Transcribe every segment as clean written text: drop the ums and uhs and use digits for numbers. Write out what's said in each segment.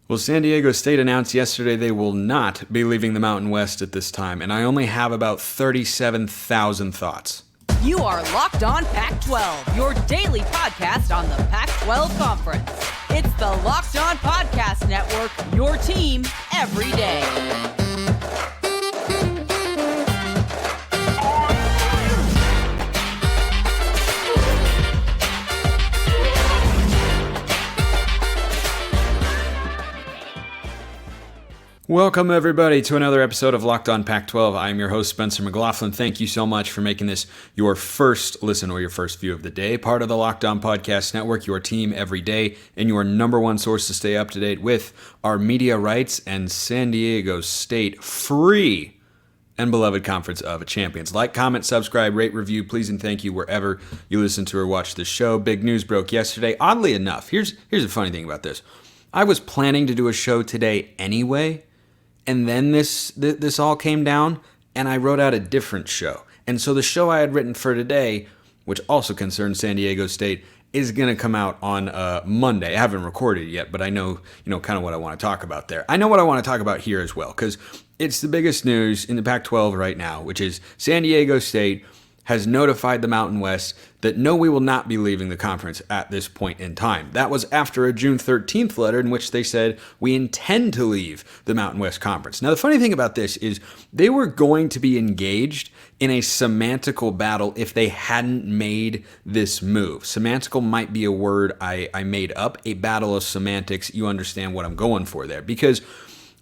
Well, San Diego State announced yesterday they will not be leaving the Mountain West at this time, and I only have about 37,000 thoughts. You are Locked On Pac-12, your daily podcast on the Pac-12 Conference. It's the Locked On Podcast Network, your team every day. Welcome, everybody, to another episode of Locked On Pac-12. I'm your host, Spencer McLaughlin. Thank you so much for making this your first listen or your first view of the day. Part of the Locked On Podcast Network, your team every day, and your number one source to stay up to date with our media rights and San Diego State free and beloved Conference of Champions. Like, comment, subscribe, rate, review, please, and thank you wherever you listen to or watch the show. Big news broke yesterday. Oddly enough, here's the funny thing about this. I was planning to do a show today anyway, and then this all came down, and I wrote out a different show. And so the show I had written for today, which also concerns San Diego State, is going to come out on Monday. I haven't recorded it yet, but I know, kind of what I want to talk about there. I know what I want to talk about here as well, because it's the biggest news in the Pac-12 right now, which is San Diego State has notified the Mountain West that no, we will not be leaving the conference at this point in time. That was after a June 13th letter in which they said, we intend to leave the Mountain West Conference. Now, the funny thing about this is they were going to be engaged in a semantical battle if they hadn't made this move. Semantical might be a word I made up, a battle of semantics. You understand what I'm going for there, because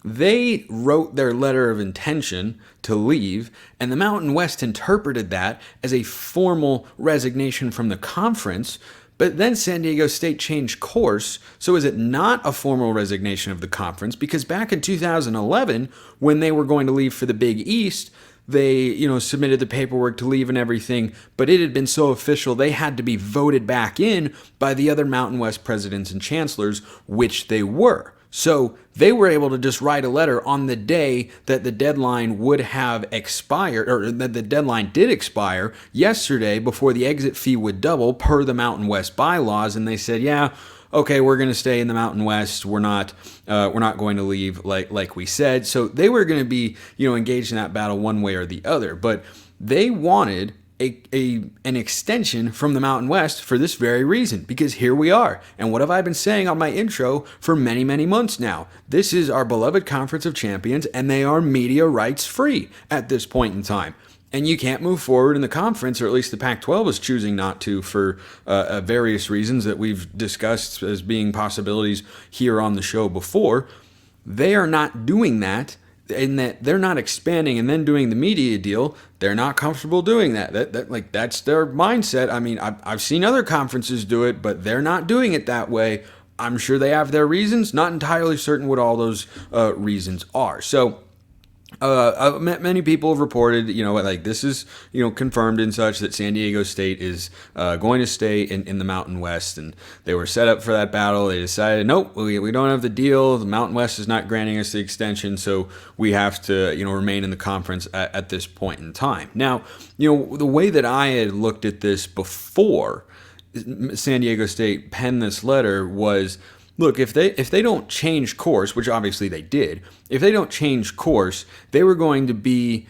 they wrote their letter of intention to leave, and the Mountain West interpreted that as a formal resignation from the conference, but then San Diego State changed course. So is it not a formal resignation of the conference? Because back in 2011, when they were going to leave for the Big East, they, submitted the paperwork to leave and everything, but it had been so official they had to be voted back in by the other Mountain West presidents and chancellors, which they were. So they were able to just write a letter on the day that the deadline would have expired, or that the deadline did expire yesterday before the exit fee would double per the Mountain West bylaws. And they said, yeah, okay, we're going to stay in the Mountain West. We're not going to leave like we said. So they were going to be, engaged in that battle one way or the other. But they wanted an extension from the Mountain West for this very reason, because here we are. And what have I been saying on my intro for many, many months now? This is our beloved Conference of Champions, and they are media rights free at this point in time. And you can't move forward in the conference, or at least the Pac-12 is choosing not to for various reasons that we've discussed as being possibilities here on the show before. They are not doing that. In that they're not expanding and then doing the media deal. They're not comfortable doing that. That's their mindset. I mean, I've seen other conferences do it, but they're not doing it that way. I'm sure they have their reasons. Not entirely certain what all those reasons are. So many people have reported, this is, confirmed and such, that San Diego State is going to stay in the Mountain West, and they were set up for that battle. They decided, nope, we don't have the deal. The Mountain West is not granting us the extension, so we have to, remain in the conference at this point in time. Now, the way that I had looked at this before San Diego State penned this letter was, look, if they don't change course, which obviously they did, if they don't change course, they were going to be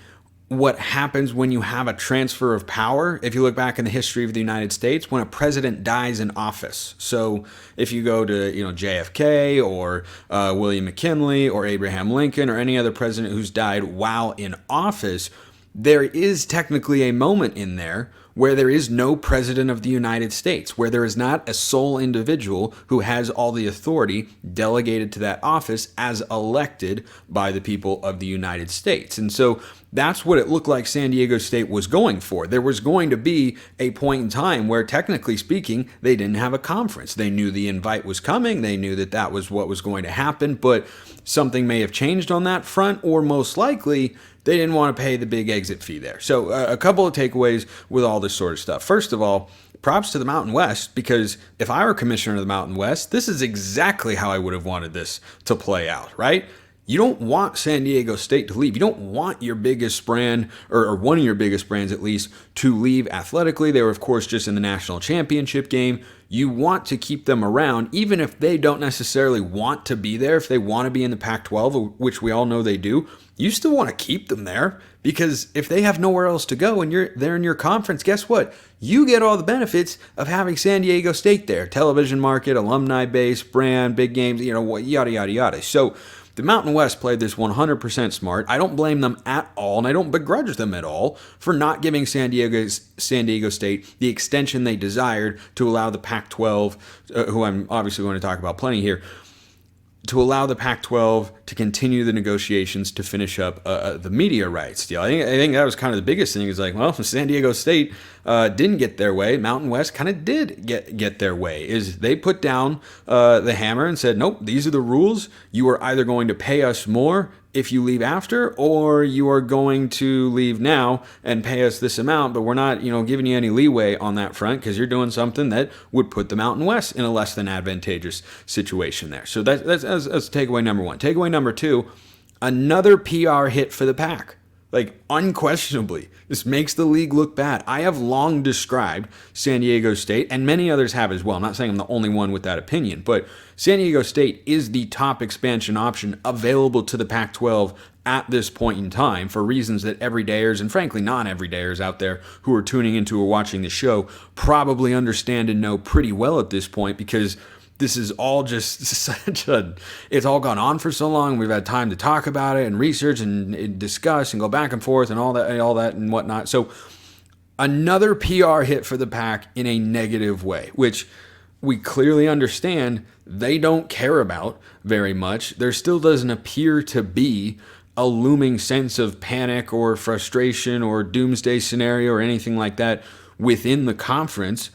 what happens when you have a transfer of power. If you look back in the history of the United States, when a president dies in office. So if you go to JFK or William McKinley or Abraham Lincoln or any other president who's died while in office, there is technically a moment in there where there is no president of the United States, where there is not a sole individual who has all the authority delegated to that office as elected by the people of the United States. And so that's what it looked like San Diego State was going for. There was going to be a point in time where, technically speaking, they didn't have a conference. They knew the invite was coming. They knew that that was what was going to happen, but something may have changed on that front, or most likely they didn't want to pay the big exit fee there. So a couple of takeaways with all this sort of stuff. First of all, props to the Mountain West, because if I were commissioner of the Mountain West, this is exactly how I would have wanted this to play out, right? You don't want San Diego State to leave. You don't want your biggest brand, or one of your biggest brands at least, to leave athletically. They were, of course, just in the national championship game. you want to keep them around, even if they don't necessarily want to be there. If they want to be in the Pac-12, which we all know they do, you still want to keep them there, because if they have nowhere else to go and they're in your conference, guess what? You get all the benefits of having San Diego State there. Television market, alumni base, brand, big games, yada, yada, yada. So the Mountain West played this 100% smart. I don't blame them at all, and I don't begrudge them at all for not giving San Diego State the extension they desired to allow the Pac-12, who I'm obviously going to talk about plenty here, to allow the Pac-12 to continue the negotiations to finish up the media rights deal. I think that was kind of the biggest thing, is like, well, San Diego State didn't get their way. Mountain West kind of did get their way. Is they put down the hammer and said, nope, these are the rules. You are either going to pay us more if you leave after, or you are going to leave now and pay us this amount, but we're not, giving you any leeway on that front, because you're doing something that would put the Mountain West in a less than advantageous situation there. So that's takeaway number one. Takeaway number two, another PR hit for the Pac. Like, unquestionably, this makes the league look bad. I have long described San Diego State, and many others have as well. I'm not saying I'm the only one with that opinion, but San Diego State is the top expansion option available to the Pac-12 at this point in time, for reasons that everydayers, and frankly non-everydayers out there who are tuning into or watching the show, probably understand and know pretty well at this point, because this is all just it's all gone on for so long. We've had time to talk about it and research and discuss and go back and forth and all that and whatnot. So another PR hit for the Pac in a negative way, which we clearly understand they don't care about very much. There still doesn't appear to be a looming sense of panic or frustration or doomsday scenario or anything like that within the conference.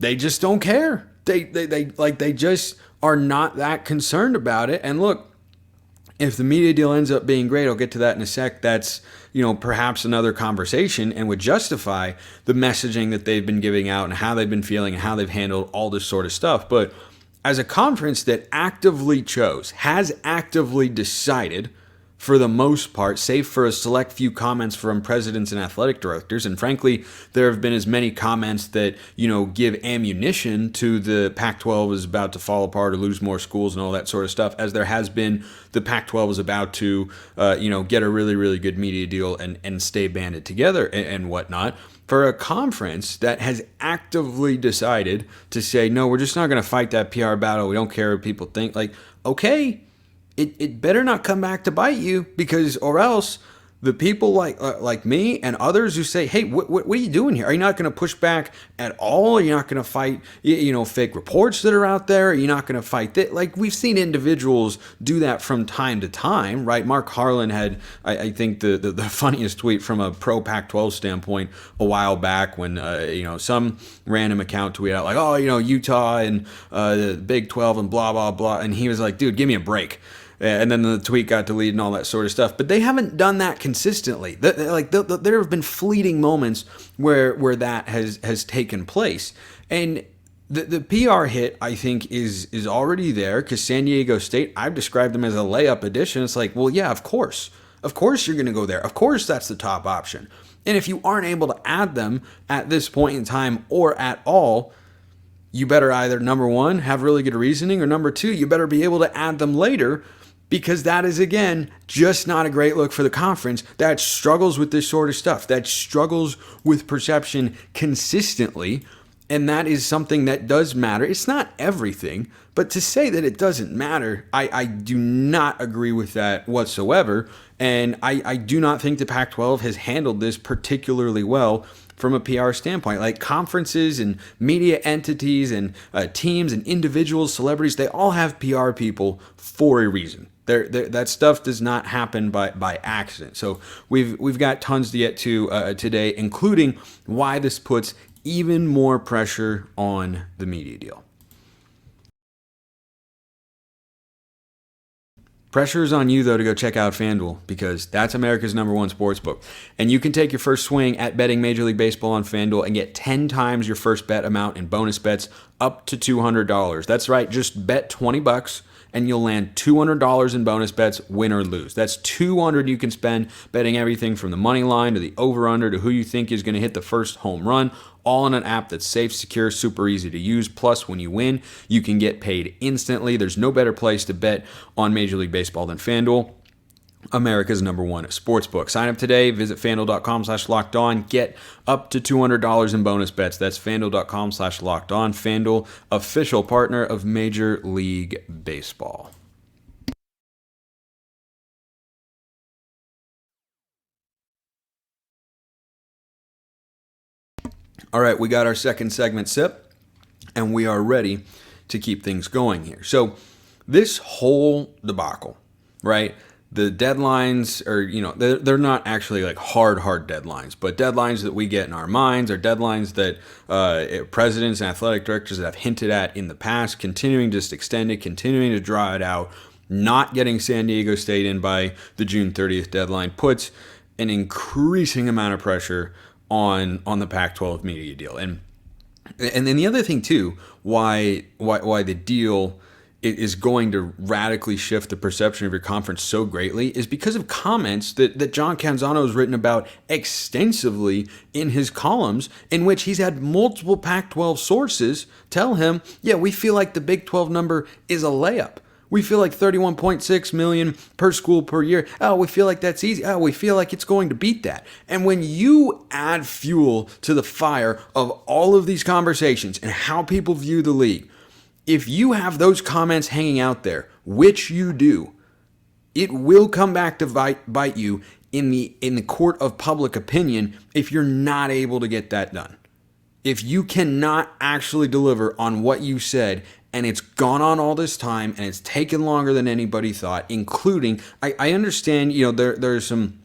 They just don't care. They just are not that concerned about it. And look, if the media deal ends up being great, I'll get to that in a sec. That's, perhaps another conversation, and would justify the messaging that they've been giving out and how they've been feeling and how they've handled all this sort of stuff. But as a conference that has actively decided, for the most part, save for a select few comments from presidents and athletic directors. And frankly, there have been as many comments that, give ammunition to the Pac-12 is about to fall apart or lose more schools and all that sort of stuff, as there has been the Pac-12 is about to, get a really, really good media deal and stay banded together and whatnot. For a conference that has actively decided to say, no, we're just not going to fight that PR battle. We don't care what people think. Like, okay, It better not come back to bite you, because or else the people like me and others who say, hey, what are you doing here? Are you not going to push back at all? Are you not going to fight, fake reports that are out there? Are you not going to fight that? Like, we've seen individuals do that from time to time, right? Mark Harlan had, I think, the funniest tweet from a pro Pac-12 standpoint a while back when, some random account tweeted out like, Utah and the Big 12 and blah, blah, blah. And he was like, dude, give me a break. And then the tweet got deleted and all that sort of stuff. But they haven't done that consistently. There have been fleeting moments where that has taken place. And the PR hit, I think, is already there, because San Diego State, I've described them as a layup addition. It's like, well, yeah, of course. Of course you're going to go there. Of course that's the top option. And if you aren't able to add them at this point in time or at all, you better either, number one, have really good reasoning, or number two, you better be able to add them later, because that is, again, just not a great look for the conference that struggles with this sort of stuff, that struggles with perception consistently, and that is something that does matter. It's not everything, but to say that it doesn't matter, I do not agree with that whatsoever, and I do not think the Pac-12 has handled this particularly well from a PR standpoint. Like, conferences and media entities and teams and individuals, celebrities, they all have PR people for a reason. That stuff does not happen by accident. So we've got tons to get to today, including why this puts even more pressure on the media deal. Pressure is on you, though, to go check out FanDuel, because that's America's #1 sportsbook. And you can take your first swing at betting Major League Baseball on FanDuel and get 10 times your first bet amount in bonus bets up to $200. That's right, just bet $20 and you'll land $200 in bonus bets, win or lose. That's $200 you can spend betting everything from the money line to the over-under to who you think is going to hit the first home run, all in an app that's safe, secure, super easy to use. Plus, when you win, you can get paid instantly. There's no better place to bet on Major League Baseball than FanDuel, America's #1 sportsbook. Sign up today. Visit FanDuel.com/lockedon. Get up to $200 in bonus bets. That's FanDuel.com/lockedon. FanDuel, official partner of Major League Baseball. All right, we got our second segment sip, and we are ready to keep things going here. So this whole debacle, right? The deadlines are, they're not actually like hard deadlines, but deadlines that we get in our minds are deadlines that presidents and athletic directors have hinted at in the past, continuing to just extend it, continuing to draw it out, not getting San Diego State in by the June 30th deadline puts an increasing amount of pressure on the Pac-12 media deal. And then the other thing too, why the deal is going to radically shift the perception of your conference so greatly is because of comments that John Canzano has written about extensively in his columns, in which he's had multiple Pac-12 sources tell him, yeah, we feel like the Big 12 number is a layup. We feel like 31.6 million per school per year. Oh, we feel like that's easy. Oh, we feel like it's going to beat that. And when you add fuel to the fire of all of these conversations and how people view the league, if you have those comments hanging out there, which you do, it will come back to bite you in the court of public opinion if you're not able to get that done. If you cannot actually deliver on what you said, and it's gone on all this time, and it's taken longer than anybody thought, including, I understand, there's some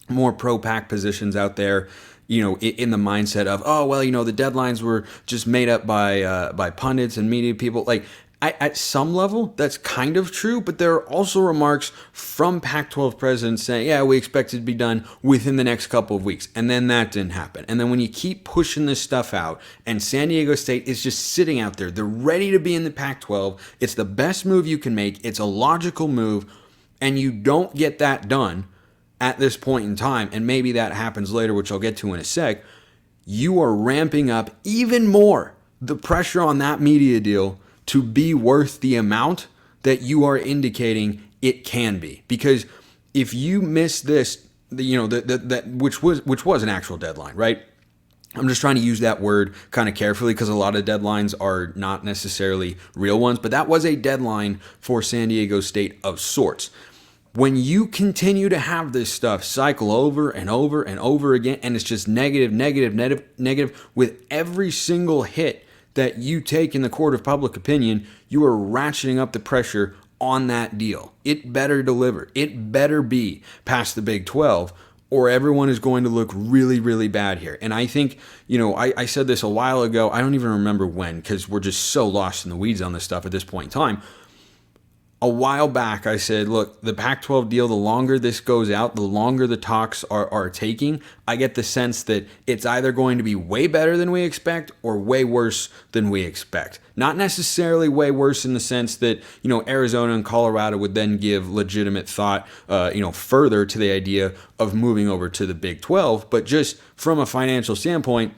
more pro-Pac positions out there, in the mindset of, the deadlines were just made up by pundits and media people. Like, at some level, that's kind of true, but there are also remarks from Pac-12 presidents saying, yeah, we expect it to be done within the next couple of weeks. And then that didn't happen. And then when you keep pushing this stuff out, and San Diego State is just sitting out there, they're ready to be in the Pac-12. It's the best move you can make. It's a logical move, and you don't get that done at this point in time, and maybe that happens later, which I'll get to in a sec. You are ramping up even more the pressure on that media deal to be worth the amount that you are indicating it can be. Because if you miss this, which was an actual deadline, right? I'm just trying to use that word kind of carefully because a lot of deadlines are not necessarily real ones, but that was a deadline for San Diego State of sorts. When you continue to have this stuff cycle over and over and over again, and it's just negative with every single hit that you take in the court of public opinion, you are ratcheting up the pressure on that deal. It better deliver. It better be past the Big 12, or everyone is going to look really, really bad here. And I think, I said this a while ago. I don't even remember when, because we're just so lost in the weeds on this stuff at this point in time. A while back, I said, look, the Pac-12 deal, the longer this goes out, the longer the talks are taking, I get the sense that it's either going to be way better than we expect or way worse than we expect. Not necessarily way worse in the sense that, Arizona and Colorado would then give legitimate thought, further to the idea of moving over to the Big 12, but just from a financial standpoint,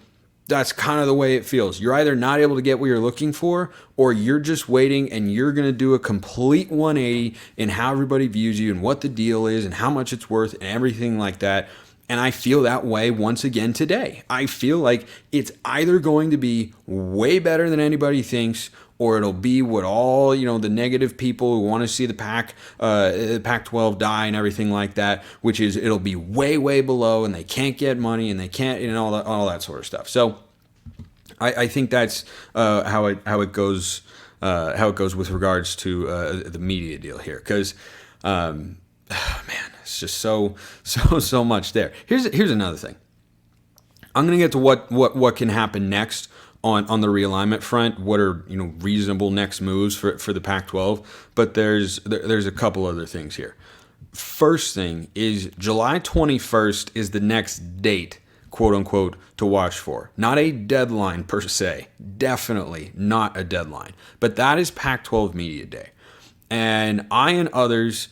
that's kind of the way it feels. You're either not able to get what you're looking for, or you're just waiting and you're going to do a complete 180 in how everybody views you and what the deal is and how much it's worth and everything like that. And I feel that way once again today. I feel like it's either going to be way better than anybody thinks, or it'll be what all, the negative people who want to see the Pac-12 die and everything like that, which is it'll be way, way below, and they can't get money and they can't, all that sort of stuff. So I think that's how it goes with regards to the media deal here, because man, it's just so much there. Here's another thing. I'm gonna get to what can happen next on the realignment front. What are reasonable next moves for the Pac-12? But there's a couple other things here. First thing is July 21st is the next date, quote unquote, to watch for. Not a deadline per se. Definitely not a deadline. But that is Pac-12 Media Day. And I and others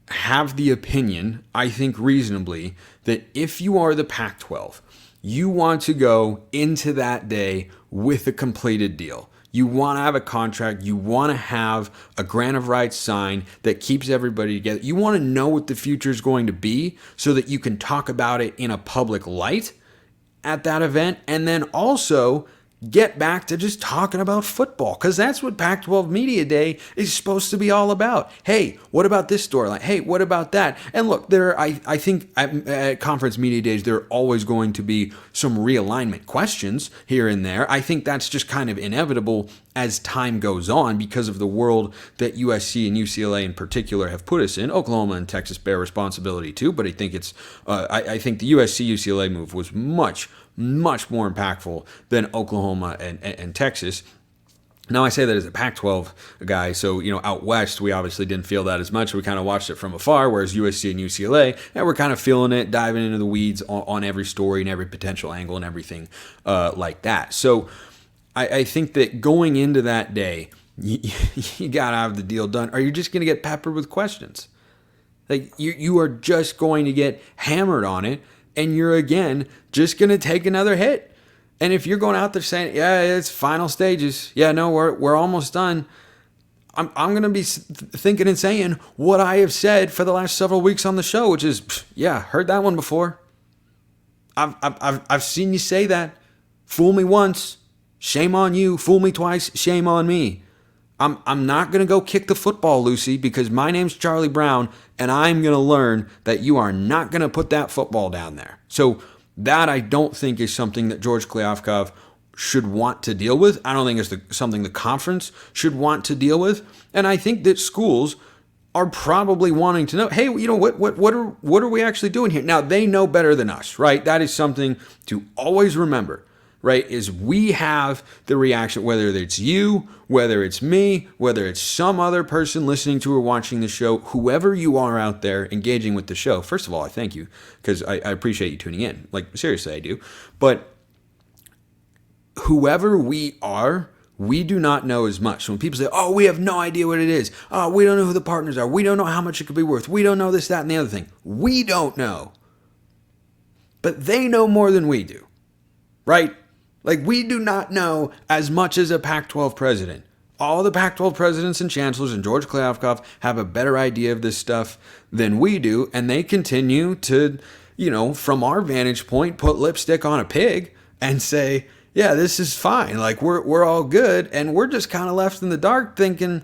have the opinion, I think reasonably, that if you are the Pac-12, you want to go into that day with a completed deal. You want to have a contract. You want to have a grant of rights signed that keeps everybody together. You want to know what the future is going to be so that you can talk about it in a public light at that event, and then also get back to just talking about football, because that's what Pac-12 Media Day is supposed to be all about. Hey, what about this storyline? Hey, what about that? And look, I think at conference media days, there are always going to be some realignment questions here and there. I think that's just kind of inevitable as time goes on because of the world that USC and UCLA in particular have put us in. Oklahoma and Texas bear responsibility too, but I think I think the USC-UCLA move was much more impactful than Oklahoma and Texas. Now, I say that as a Pac-12 guy, so, out west, we obviously didn't feel that as much. We kind of watched it from afar, whereas USC and UCLA, we're kind of feeling it, diving into the weeds on every story and every potential angle and everything like that. So I think that going into that day, you got to have the deal done, or you're just going to get peppered with questions. Like, you are just going to get hammered on it, and you're, again, just going to take another hit. And if you're going out there saying, yeah, it's final stages. Yeah, no, we're almost done. I'm going to be thinking and saying what I have said for the last several weeks on the show, which is, yeah, heard that one before. I've seen you say that. Fool me once, shame on you. Fool me twice, shame on me. I'm not going to go kick the football, Lucy, because my name's Charlie Brown, and I'm going to learn that you are not going to put that football down there. So that I don't think is something that George Kliavkoff should want to deal with. I don't think it's something the conference should want to deal with. And I think that schools are probably wanting to know, hey, what are we actually doing here? Now, they know better than us, right? That is something to always remember. Right, is we have the reaction, whether it's you, whether it's me, whether it's some other person listening to or watching the show, whoever you are out there engaging with the show. First of all, I thank you because I appreciate you tuning in. Like, seriously, I do. But whoever we are, we do not know as much. So when people say, oh, we have no idea what it is. Oh, we don't know who the partners are. We don't know how much it could be worth. We don't know this, that, and the other thing. We don't know. But they know more than we do. Right? Like, we do not know as much as a Pac-12 president. All the Pac-12 presidents and chancellors and George Kliavkoff have a better idea of this stuff than we do, and they continue to, from our vantage point, put lipstick on a pig and say, yeah, this is fine. Like, we're all good, and we're just kind of left in the dark thinking,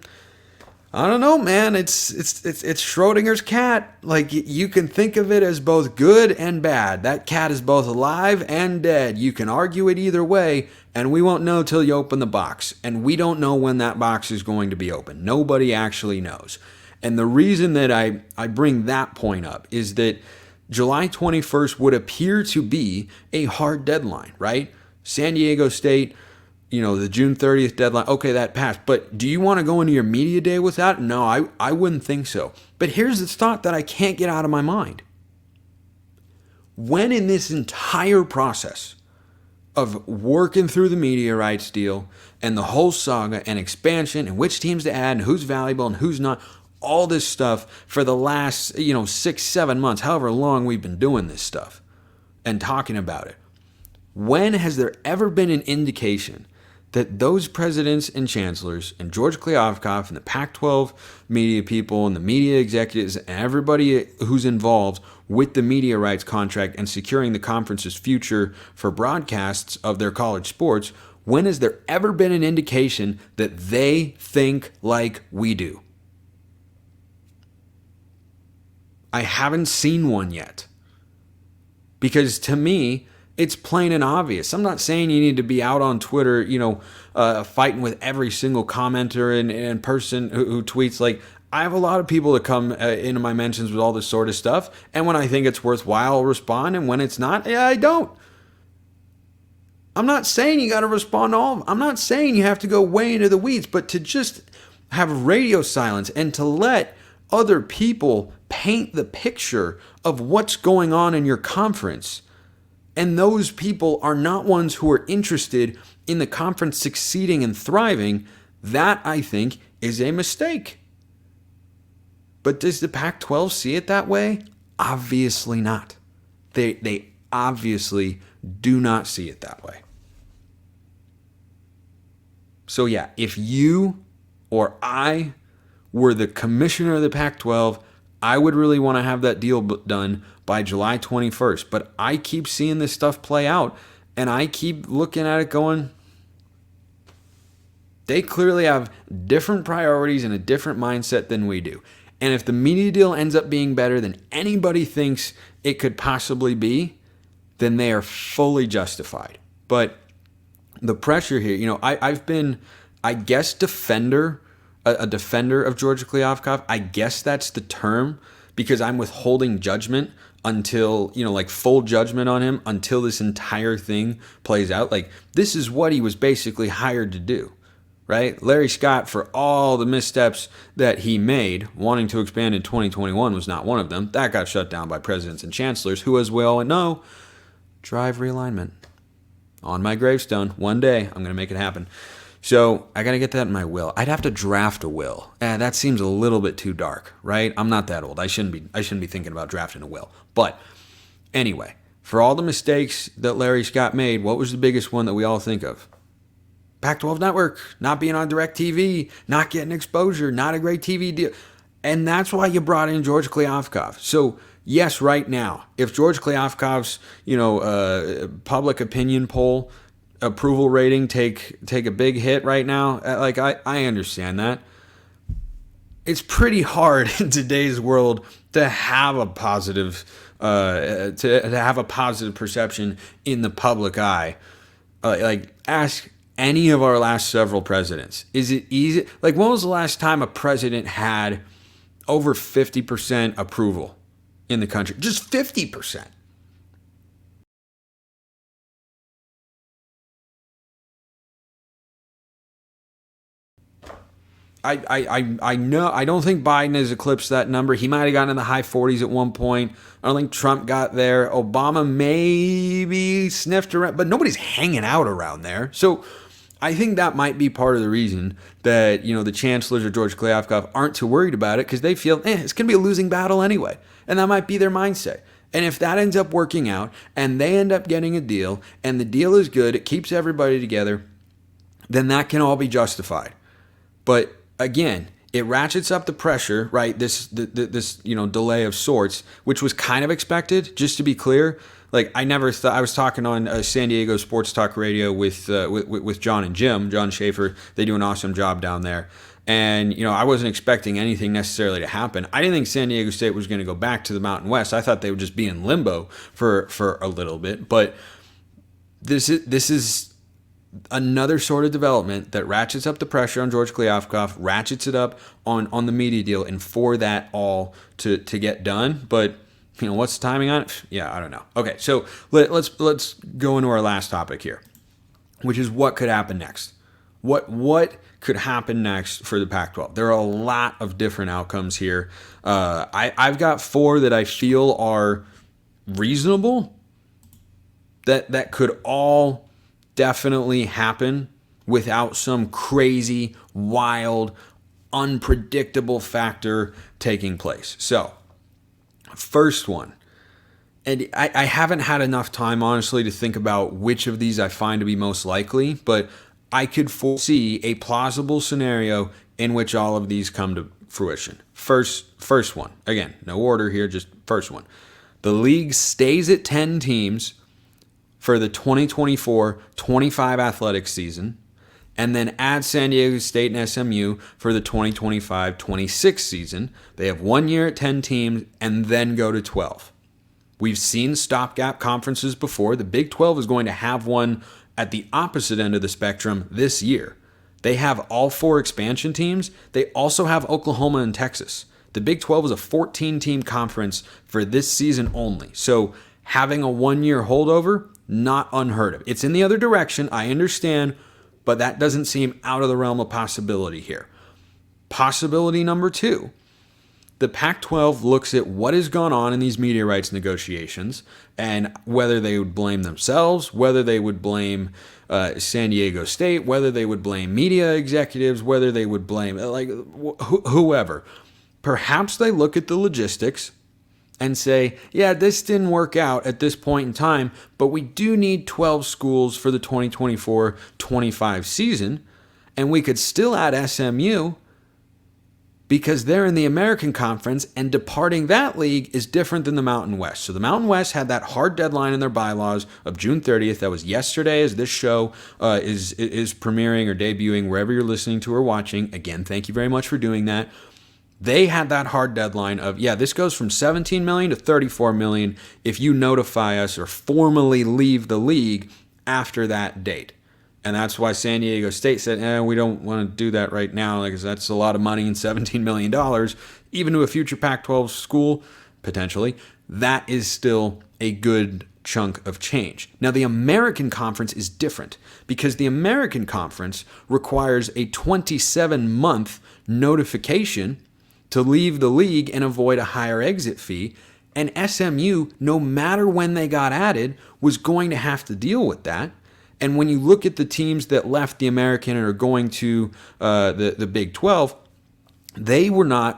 I don't know, man. It's Schrodinger's cat. Like, you can think of it as both good and bad. That cat is both alive and dead. You can argue it either way, and we won't know till you open the box. And we don't know when that box is going to be open. Nobody actually knows. And the reason that I bring that point up is that July 21st would appear to be a hard deadline, right? San Diego State, the June 30th deadline, okay, that passed. But do you want to go into your media day with that? No, I wouldn't think so. But here's the thought that I can't get out of my mind. When in this entire process of working through the media rights deal and the whole saga and expansion and which teams to add and who's valuable and who's not, all this stuff for the last, 6-7 months, however long we've been doing this stuff and talking about it, when has there ever been an indication that those presidents and chancellors and George Kliavkoff and the Pac-12 media people and the media executives and everybody who's involved with the media rights contract and securing the conference's future for broadcasts of their college sports, when has there ever been an indication that they think like we do? I haven't seen one yet. Because to me, it's plain and obvious. I'm not saying you need to be out on Twitter, fighting with every single commenter and person who tweets. Like, I have a lot of people that come into my mentions with all this sort of stuff. And when I think it's worthwhile, I'll respond. And when it's not, I don't. I'm not saying you got to respond to all of them. I'm not saying you have to go way into the weeds. But to just have radio silence and to let other people paint the picture of what's going on in your conference, and those people are not ones who are interested in the conference succeeding and thriving, that, I think, is a mistake. But does the Pac-12 see it that way? Obviously not. They obviously do not see it that way. So yeah, if you or I were the commissioner of the Pac-12, I would really want to have that deal done by July 21st. But I keep seeing this stuff play out, and I keep looking at it going, they clearly have different priorities and a different mindset than we do. And if the media deal ends up being better than anybody thinks it could possibly be, then they are fully justified. But the pressure here, I've been, I guess, a defender of George Kliavkoff. I guess that's the term, because I'm withholding judgment until, full judgment on him until this entire thing plays out. Like, this is what he was basically hired to do, right? Larry Scott, for all the missteps that he made, wanting to expand in 2021 was not one of them. That got shut down by presidents and chancellors who, as we all know, drive realignment. On my gravestone, one day, I'm going to make it happen. So I got to get that in my will. I'd have to draft a will. That seems a little bit too dark, right? I'm not that old. I shouldn't be thinking about drafting a will. But anyway, for all the mistakes that Larry Scott made, what was the biggest one that we all think of? Pac-12 Network, not being on DirecTV, not getting exposure, not a great TV deal. And that's why you brought in George Kliavkoff. So yes, right now, if George Kliavkoff's, public opinion poll approval rating take a big hit right now, I understand that. It's pretty hard in today's world to have a positive perception in the public eye. Ask any of our last several presidents. Is it easy? When was the last time a president had over 50% approval in the country? Just 50%. I know, I don't think Biden has eclipsed that number. He might have gotten in the high 40s at one point. I don't think Trump got there. Obama maybe sniffed around, but nobody's hanging out around there. So I think that might be part of the reason that, the chancellors or George Kliavkoff aren't too worried about it, because they feel, it's going to be a losing battle anyway. And that might be their mindset. And if that ends up working out and they end up getting a deal and the deal is good, it keeps everybody together, then that can all be justified. But again, it ratchets up the pressure, right? This delay of sorts, which was kind of expected, just to be clear. I never thought. I was talking on San Diego Sports Talk Radio with John and John Schaefer. They do an awesome job down there. And, I wasn't expecting anything necessarily to happen. I didn't think San Diego State was going to go back to the Mountain West. I thought they would just be in limbo for a little bit. But this is another sort of development that ratchets up the pressure on George Kliavkoff, ratchets it up on the media deal, and for that all to get done. But what's the timing on it? Yeah, I don't know. Okay, so let's go into our last topic here, which is what could happen next. What could happen next for the Pac-12? There are a lot of different outcomes here. I've got 4 that I feel are reasonable, that could all definitely happen without some crazy, wild, unpredictable factor taking place. So, first one, and I haven't had enough time, honestly, to think about which of these I find to be most likely, but I could foresee a plausible scenario in which all of these come to fruition. First one, again, no order here, just first one. The league stays at 10 teams for the 2024-25 athletics season, and then adds San Diego State and SMU for the 2025-26 season. They have 1 year at 10 teams and then go to 12. We've seen stopgap conferences before. The Big 12 is going to have one at the opposite end of the spectrum this year. They have all 4 expansion teams. They also have Oklahoma and Texas. The Big 12 is a 14-team conference for this season only. So having a 1 year holdover, not unheard of. It's in the other direction, I understand, but that doesn't seem out of the realm of possibility here. Possibility number 2. The Pac-12 looks at what has gone on in these media rights negotiations and whether they would blame themselves, whether they would blame San Diego State, whether they would blame media executives, whether they would blame whoever. perhaps they look at the logistics and say, yeah, this didn't work out at this point in time, but we do need 12 schools for the 2024-25 season, and we could still add SMU because they're in the American Conference, and departing that league is different than the Mountain West. So the Mountain West had that hard deadline in their bylaws of June 30th. That was yesterday, as this show is premiering or debuting wherever you're listening to or watching. Again, thank you very much for doing that. They had that hard deadline of, this goes from $17 million to $34 million if you notify us or formally leave the league after that date. And that's why San Diego State said, we don't want to do that right now, because that's a lot of money, and $17 million, even to a future Pac-12 school, potentially, that is still a good chunk of change. Now, the American Conference is different, because the American Conference requires a 27-month notification to leave the league and avoid a higher exit fee. And SMU, no matter when they got added, was going to have to deal with that. And when you look at the teams that left the American and are going to the Big 12, they were not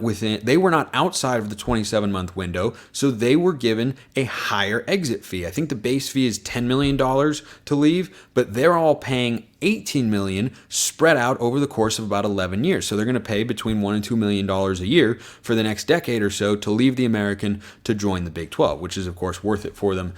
outside of the 27-month window, so they were given a higher exit fee. I think the base fee is $10 million to leave, but they're all paying $18 million spread out over the course of about 11 years. So they're going to pay between $1 and $2 million a year for the next decade or so to leave the American to join the Big 12, which is, of course, worth it for them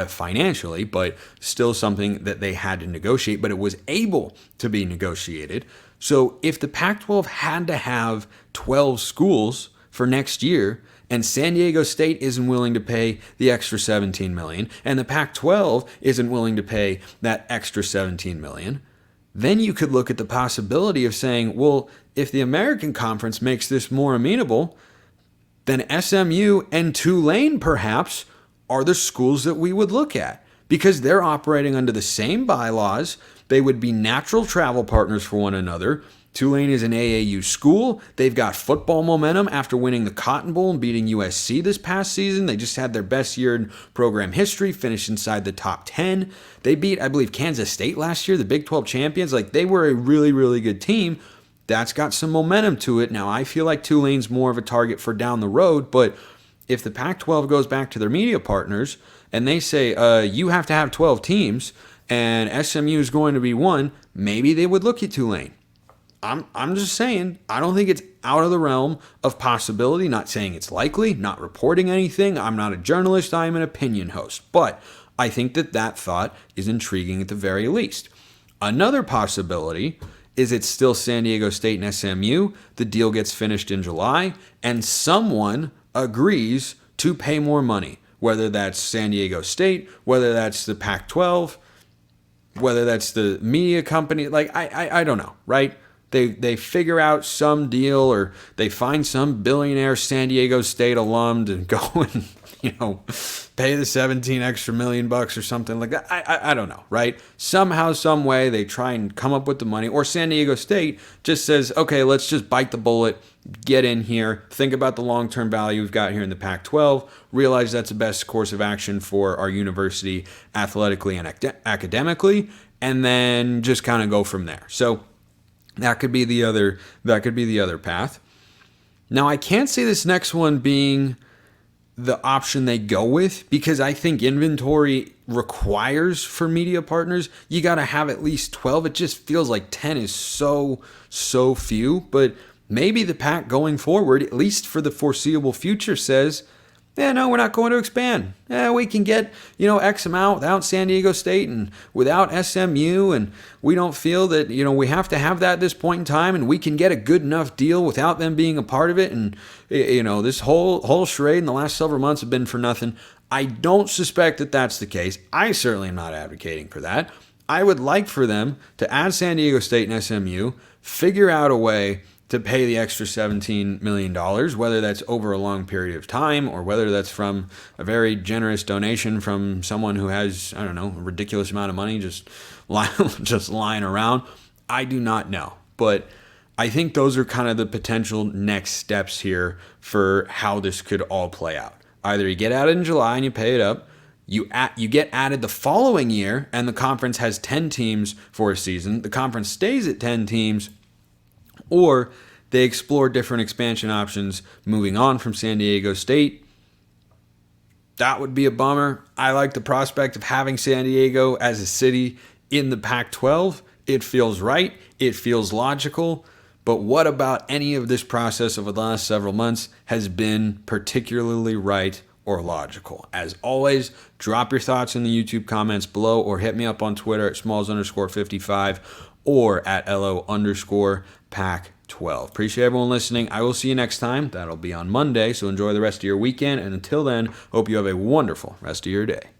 financially, but still something that they had to negotiate, but it was able to be negotiated. So if the Pac-12 had to have 12 schools for next year, and San Diego State isn't willing to pay the extra $17 million, and the Pac-12 isn't willing to pay that extra $17 million, then you could look at the possibility of saying, well, if the American Conference makes this more amenable, then SMU and Tulane perhaps are the schools that we would look at, because they're operating under the same bylaws. They would be natural travel partners for one another. Tulane is an AAU school. They've got football momentum after winning the Cotton Bowl and beating USC this past season. They just had their best year in program history, finished inside the top 10. They beat, I believe, Kansas State last year, the Big 12 champions. They were a really, really good team. That's got some momentum to it. Now, I feel like Tulane's more of a target for down the road, but if the Pac-12 goes back to their media partners and they say, you have to have 12 teams and SMU is going to be one, maybe they would look at Tulane. I'm just saying, I don't think it's out of the realm of possibility. Not saying it's likely, not reporting anything. I'm not a journalist, I'm an opinion host. But I think that thought is intriguing at the very least. Another possibility is it's still San Diego State and SMU. The deal gets finished in July, and someone agrees to pay more money, whether that's San Diego State, whether that's the Pac-12, whether that's the media company. I don't know, right? They figure out some deal, or they find some billionaire San Diego State alum and go and, pay the 17 extra million bucks or something like that. I don't know, right? Somehow, some way, they try and come up with the money. Or San Diego State just says, okay, let's just bite the bullet, get in here, think about the long-term value we've got here in the Pac-12, realize that's the best course of action for our university athletically and academically, and then just kind of go from there. So that could be the other path. Now, I can't see this next one being the option they go with, because I think inventory requires for media partners, you got to have at least 12. It just feels like 10 is so few, but maybe the Pac going forward, at least for the foreseeable future, says, no, we're not going to expand. We can get, X amount without San Diego State and without SMU, and we don't feel that, we have to have that at this point in time, and we can get a good enough deal without them being a part of it. And, this whole charade in the last several months have been for nothing. I don't suspect that that's the case. I certainly am not advocating for that. I would like for them to add San Diego State and SMU, figure out a way to pay the extra $17 million, whether that's over a long period of time or whether that's from a very generous donation from someone who has, a ridiculous amount of money just lying around. I do not know. But I think those are kind of the potential next steps here for how this could all play out. Either you get added in July and you pay it up, you get added the following year and the conference has 10 teams for a season, the conference stays at 10 teams, or they explore different expansion options moving on from San Diego State. That would be a bummer. I like the prospect of having San Diego as a city in the Pac-12. It feels right. It feels logical. But what about any of this process over the last several months has been particularly right or logical? As always, drop your thoughts in the YouTube comments below or hit me up on Twitter at smalls_55 or at LO_Pac-12. Appreciate everyone listening. I will see you next time. That'll be on Monday, so enjoy the rest of your weekend. And until then, hope you have a wonderful rest of your day.